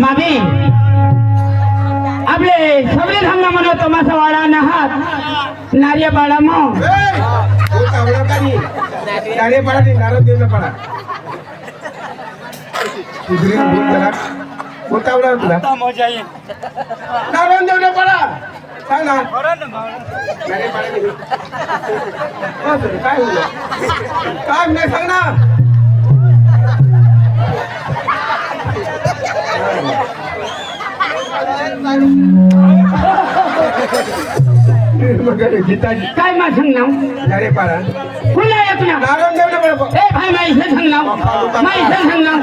मागे आपले सगळे धामना म्हणतो माझा वाडा नाहात नार्य पाडा मग नारे पडा नाही नारळ देऊन पडा तुझी बोल जरा कोणता आवडा तुला नारायण देवला पडा सांग ना नारे पडा नाही काय होईल काय नाही सांग ना काय मा सांगनाव नारे पडा पुन्हा येत ना नारायण देवला पडा ए भाई माई इथे सांगनाव माई इथे सांगनाव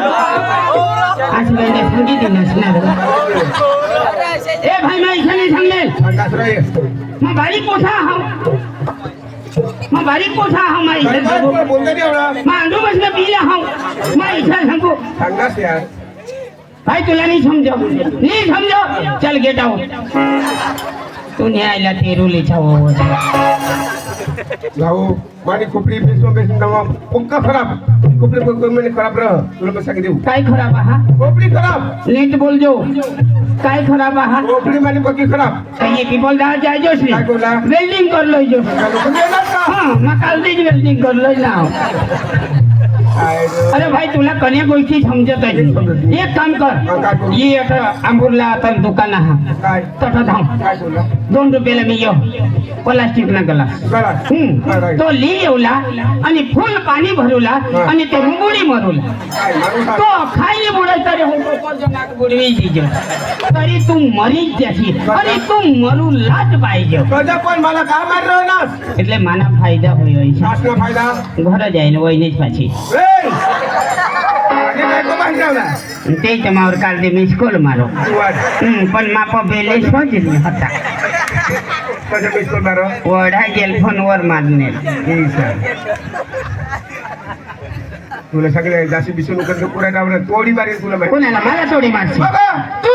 आज मैंने सांगितले नसणार ए भाई माई इथे नाही सांगले मग बारीक मोठा हा मग बारीक मोठा हा माई इथे बोलता नाही एवढा मांडू बसलं पिला हा माई इथे सांगू सांगास यार भाई तुला नहीं समझो नहीं समझो चल गेट आउट तू न्यायला तेरुली छावो भाऊ माझी खोपडी बेसून दवा पक्का खराब खोपडी मैंने खराब रह तुला मैं सांग देऊ काय खराब हा खोपडी खराब नीट बोल जो काय खराब हा खोपडी माझी पक्की खराब काही की बोल दा जाय जोस काय बोला वेल्डिंग कर लो जो हां मग काल दे वेल्डिंग कर लो ना अरे भाई तुला कन्या गोष्टी समजत आहे एक काम कर ये आता आंबुरला आता दुकान हा काय तटा धाम काय बोला 2 रुपयाला मी येऊ प्लास्टिक ना गला तो ली येवला आणि फुल पाणी भरूला आणि ते मुंगुडी मरूला तो खायले बुडाय तरी हो कोणजनाक बुडवी दीजो तरी तू मरीच जाशी आणि तू मरू लाच पाहिजे कदा पण मला काय मार ना એટલે માના ફાયદા હોય છે શાસનો ફાયદા ઘરે જઈને વહીને જ પાછી એ આજે કાઈ તો બાઈ જાવલા તે તમાર કાલ દે મિસ કોલ મારો પણ માપો બેલે સોજ ને હતા कदा मिस कॉल मारो वडा गेल फोन वर मारने तुला सगळे जाशी बिसून उकरतो पुरा डावरा तोडी मारेल तुला माहिती कोणाला मला तोडी मारशी तू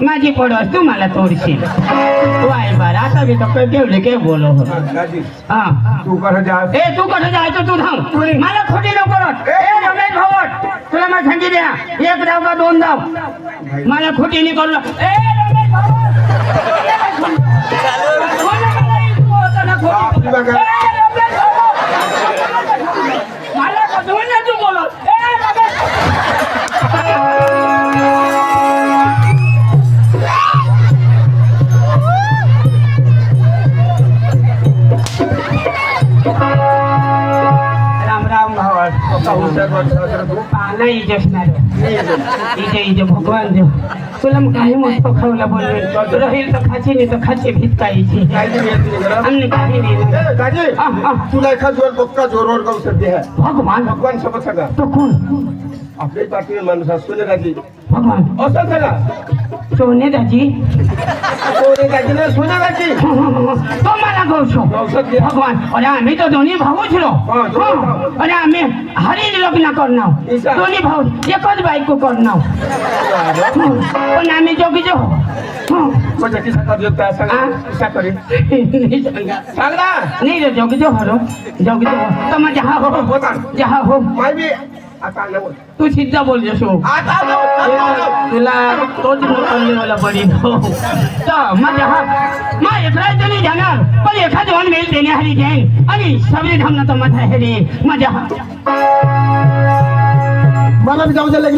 माझी पडस तू मला तोडशील तू आहे बार आता बी तो केवढे के बोलो हो दादी हां तू कर जा ए तू कुठे जायचं तू थांब मला खोटी नको करत ए रमेश भावट तुला मी सांगितले द्या एक धाव का 2 धाव मला खोटी नाही करू ए रमेश भावट मला कधून तू बोलो राम राम भावट नाही जसणार इथे इथे भगवान देव तुला मग काही मस्त खावला बोलवे राहील तर खाची नाही तर खाचे भीत काहीची आमने काही नाही दादी तुला एका जोर पक्का जोरवर करू सध्या है भगवान भगवान सोबत सगळा तो कोण आपल्या पाठीवर माणूस असतो ना दादी भगवान असं सगळा सोने दाजी सोने दादी ना सोना दादी तो मला गौसो भगवान अरे आम्ही तो दोन्ही भाऊ छलो अरे आम्ही हरी लग्न करणार दोन्ही भाऊ एकच बायको करणार पण आम्ही जोगी जो म्हणजे किसा कर जोगता सांगा किसा करी सांगा नहीं रे जोगी जो हरो जोगी जो तुम जहाँ हो जहाँ हो मैं भी आता आलो तू सीधा बोल जसो आता तुला तोच करने वाला बड़ी हो तो मैं जहाँ मैं एकला तो नहीं जाणार पण एखाद वन मेल देने हरी जाईन आणि सगळे धामना तो मत है रे मैं जहाँ मला भी जाऊ दे लगे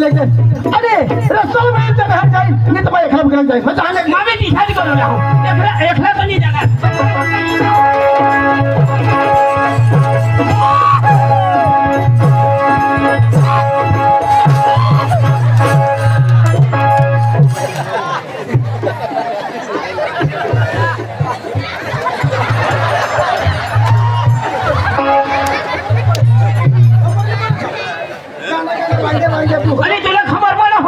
अरे रसोई में तो घर जाए नहीं तो मैं एकला बिगड़ जाए मैं जाने मैं भी डिसाइड करो रहा हूँ एकला तो नहीं जाणार अरे तुला खबर पडा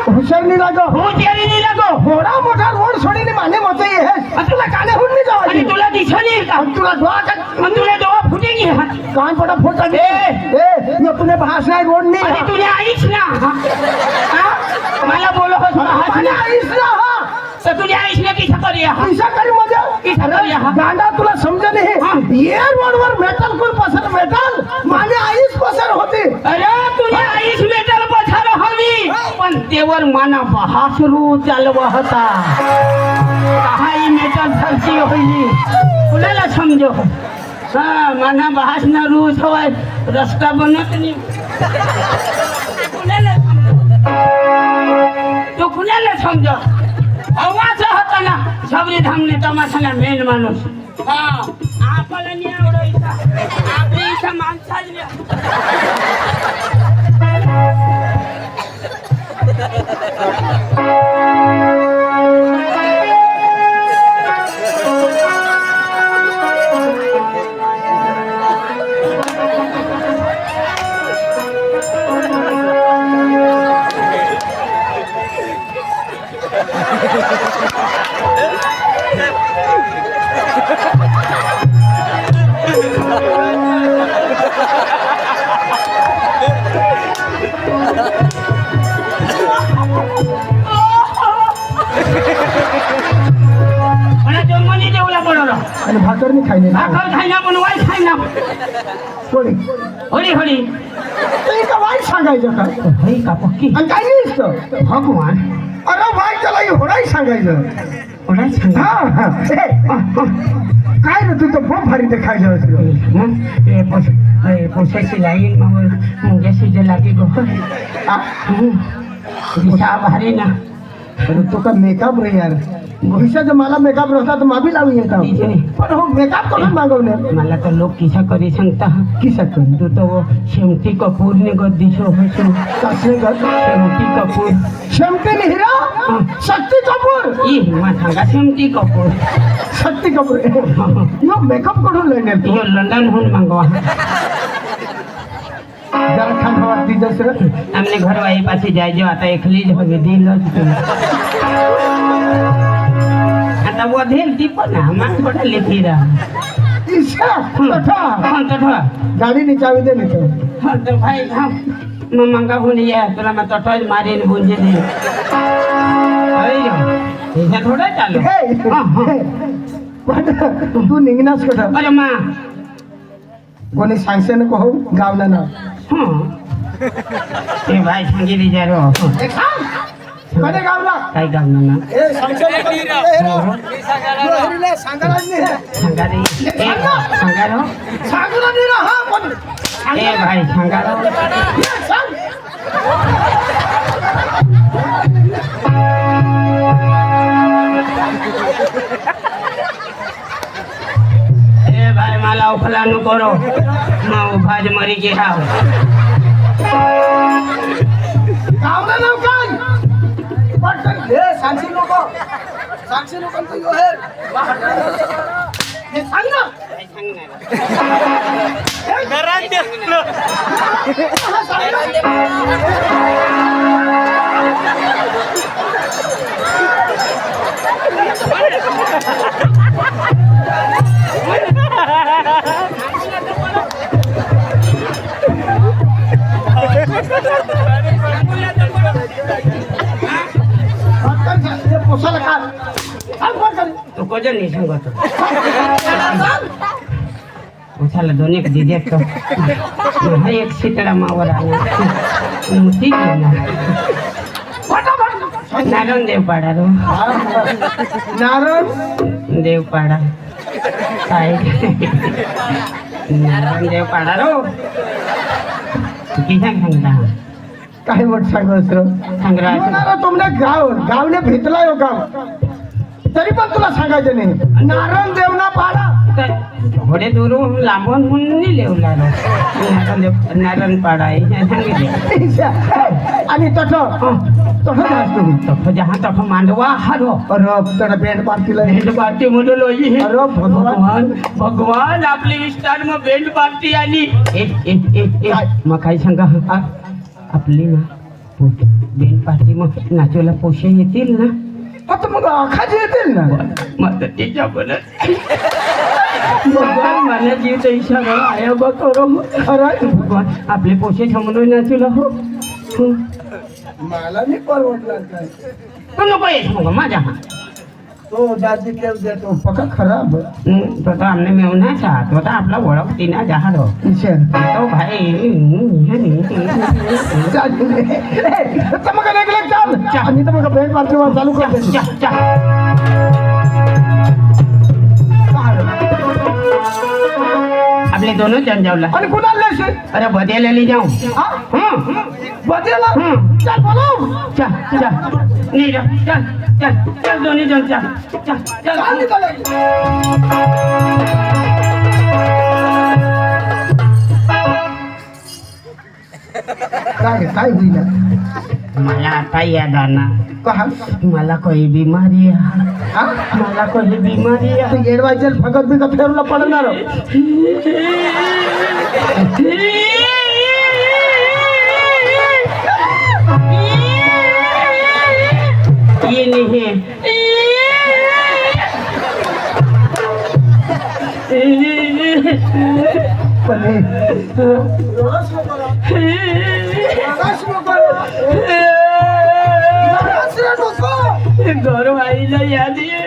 हुशार नहीं लागो हो तेरी नहीं लगो थोड़ा मोटा रोड छोड़ी नहीं माने मत ये है तुला काने हुन नहीं जाओ अरे तुला दिशा नहीं का तुला दुआ का हम तुला दो फुटेगी कान पड़ा फुटा दे ये तूने भाषा रोड नहीं अरे तुझे आईच ना मला बोलो हो मैंने आईस ना तो तुझे आईच ना किसा करिया किसा करी मजा किसा करिया गांडा तुला समझा नहीं ये रोड वर मेटल कुल पसर मेटल माने आईस पसर होती अरे तुझे आईच मेटल पछार हवी पण तेवर माना बहासरू चालवा होता काही मेटर धरती होई कुणाला समजो हा माना बहास ना रूस हवाय रस्ता बनत नाही कुणाला तो कुणाला समजो हवाचा होता ना सबरी धामने तमाशाला मेन माणूस हा आपल्याला नाही आवडायचा आपली इथं माणसाला आणि भाकर नाही खायने भाकर खायना पण वाईट खायना कोणी होडी होडी ते का वाईट सांगायचं का होई का पक्की आणि काय नाही असतं भगवान अरे वाईट त्याला होडाही सांगायचं होडाच खायना हा हा काय रे तू तर खूप भारी ते खायचं असतं मग पोसायची लाईन मग मुंग्याशी जे लागे गो दिशा भारी ना अरे तू का मेकअप रे यार भविष्याचं मला मेकअप नसता तर माबी लावून येतात पण हो मेकअप करून मागवणे मला तर लोक किसा करी सांगता किसा कर तू तो शेमटी कपूर ने गद्दीशो हसू कसले कर शेमटी कपूर शेमटी हिरा शक्ती कपूर ई मा सांगा शेमटी कपूर शक्ती कपूर यो मेकअप करून लेने तू यो लंडन होऊन मागवा जरा खान हवा दी दसर हमने घर वाले पास जाए जो आता एकली जो हवे दिल आता वो दिल ती पण मान थोड़ा लिखी रहा ईशा तथा हाँ तो गाड़ी नी चाबी दे नहीं तो हाँ तो भाई हाँ मैं मंगा होने या तो मैं तो मारे ने बुंजे दे अरे ऐसा थोड़ा चालो हाँ हाँ तू निघनास कसा अरे माँ कोणी सांगसे नको हो गावला ना हाँ ते भाई सांगितली जा रो कधी गावला काय काम ना ए सांगसे नको हेरीला सांगायला नाही सांगा रे सांगा रो सांगला नाही ना हा पण ए भाई सांगा रो सांग ए भाई मला उफला नको करो मैं भाज मरी के हाव गावला ना काय पटकन हे सांगसे नको तो यो हे हे सांग ना पोसाला काढ तो कोजन नहीं संगत उछाला दोन्ही दी देत तो हा एक सितडा मावर आला मुती ना नारायण देव पाडा रो नारायण देव पाडा काय नारायण देव पाडा रो किसा सांगता काय मोठ सांगतो सांगरा तुमने गावने भेटला हो गाव तरी पण तुला सांगायचं नाही नारायण देवना पाडा थोडे दूर लांबून म्हणून लिवला नारायण पाडा आहे सांगितले आणि तसं जास्त तुम्ही तफ जहाँ तफ मांडवा हरो अरे त्याला बेंड पार्टीला बेंड पार्टी म्हणून लोई अरे भगवान भगवान आपली विस्तार मग बेंड पार्टी आली मग काय सांगा आपली ना बेंड पार्टी मग नाचवायला पैसे येतील ना आता मग आखाजी येतील ना मदतीच्या बनत भगवान मला जीव इशारा आया बा करो अरे भगवान आपले पैसे समजून नाचवला हो मला नाही परवडला काय तू नको येस मग माझ्या तो जाती केव देतो पक्का खराब तो तो हमने मेवण्याचा तो तर आपला ओळखती ना जहाज हो विचार तो भाई मग रेगले चाल आणि तर मग भेट मारते चालू कर आपले दोनों जण जेवला आणि कुणाला लेसे अरे बदलायला जाऊ बदला चल बोलो चल चल नाही जा चल चल चल दोन्ही जण चल चल चल निघाले काय होईल मला आता याद आना कहा मला कोई बीमारी आहे हा मला कोई बीमारी आहे येडवायचे फकत बी फेरला पडणार ये नहीं है पण घर आईला याद ये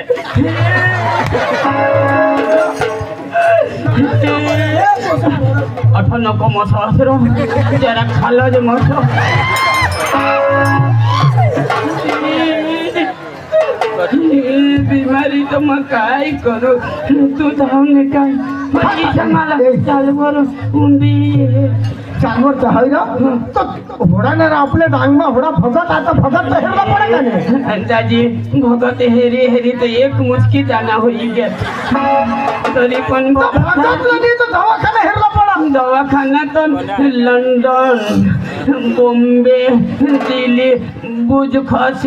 अठो नको मसरो जरा खालो जे मसो बीमारी तो मैं काय करो तू धावने काय मला चाल बरं जानवर आहे ना तो घोडा ना आपल्या डांगमा घोडा फगत आता फगत तर हेरला पडे का नाही अंदाजी भगत हेरी हेरी तो एक मुचकी जाना होई गया तरी पण फगत नाही तर दवाखाना हेरला पडा दवाखाना तो लंडन बॉम्बे दिल्ली बुज खस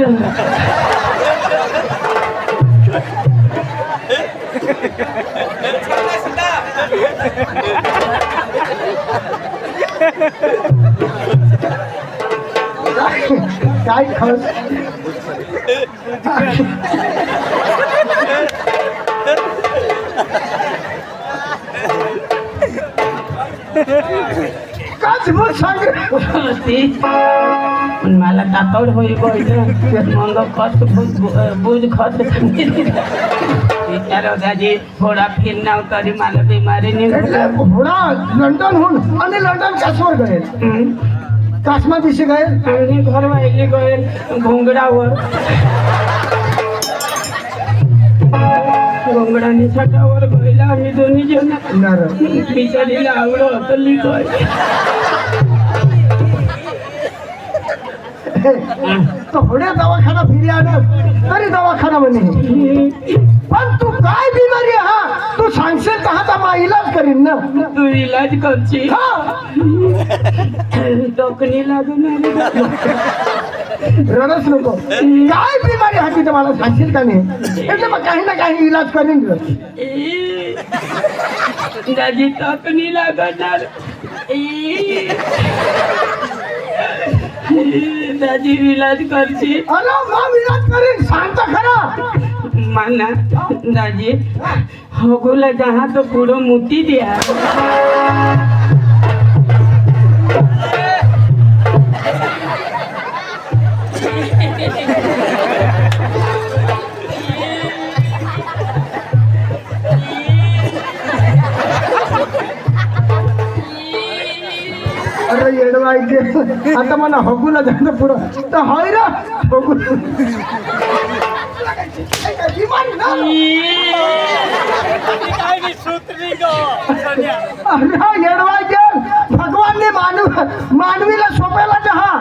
काय खस काच बोल सांग पण मला टाकावर होई गई मग खत बुज खत विचार दाजी थोडा फिरणार तरी मला बिमारी नाही घोडा लंडनहून आणि लंडन कासवर गए कासमा दिसे गए आणि घर वाहिले गए घोंगडावर घोंगडाने छटावर गयला आम्ही दोन्ही जण बिचारीला आवडं होतं लिहितोय तो घोड्या दवाखाना फिरी आलं तरी दवाखाना म्हणे पण तू काय बिमारी हा तू सांगशील का आता मा इलाज करीन ना तू इलाज करची डोकणी लागून रडच नको काय बिमारी हा तिथं मला सांगशील का नाही એટલે मग काही ना काही इलाज करीन दाजी डोकणी लागणार दादी इलाज करची अरे मग इलाज करीन सांगता खरा माना दादी होगोला जहाँ तो पूरा मुती दिया अरे येडवायचे आता मला हगूला जाणं पुढं तर हाय रा हगू अरे येडवायचे भगवानने मानवीला सोपायला जहा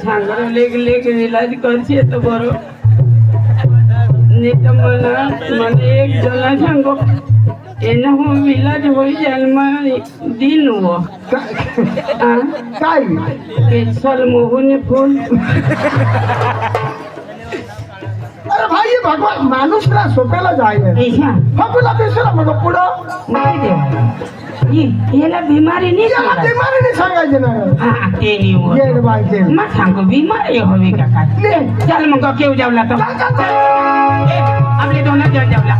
सांगरो लेग लेग इलाज करची तो बरो नाही तर मला एक जण सांगो एना हो इलाज होई जन्म दिन हो काय पेशल मोहने फूल अरे भाई ये भगवान माणूसला सोप्याला जायला ऐसा हगूला बेसला मग पुढं नाही देवा याला बिमारी नाही याला सांगायची. बिमारी नाही सांगायचे ना हा ते नाही होत. येडवायचे मग सांगो बिमारी हवी का काय चल मग केव जेवला तर आपले दोन जेवला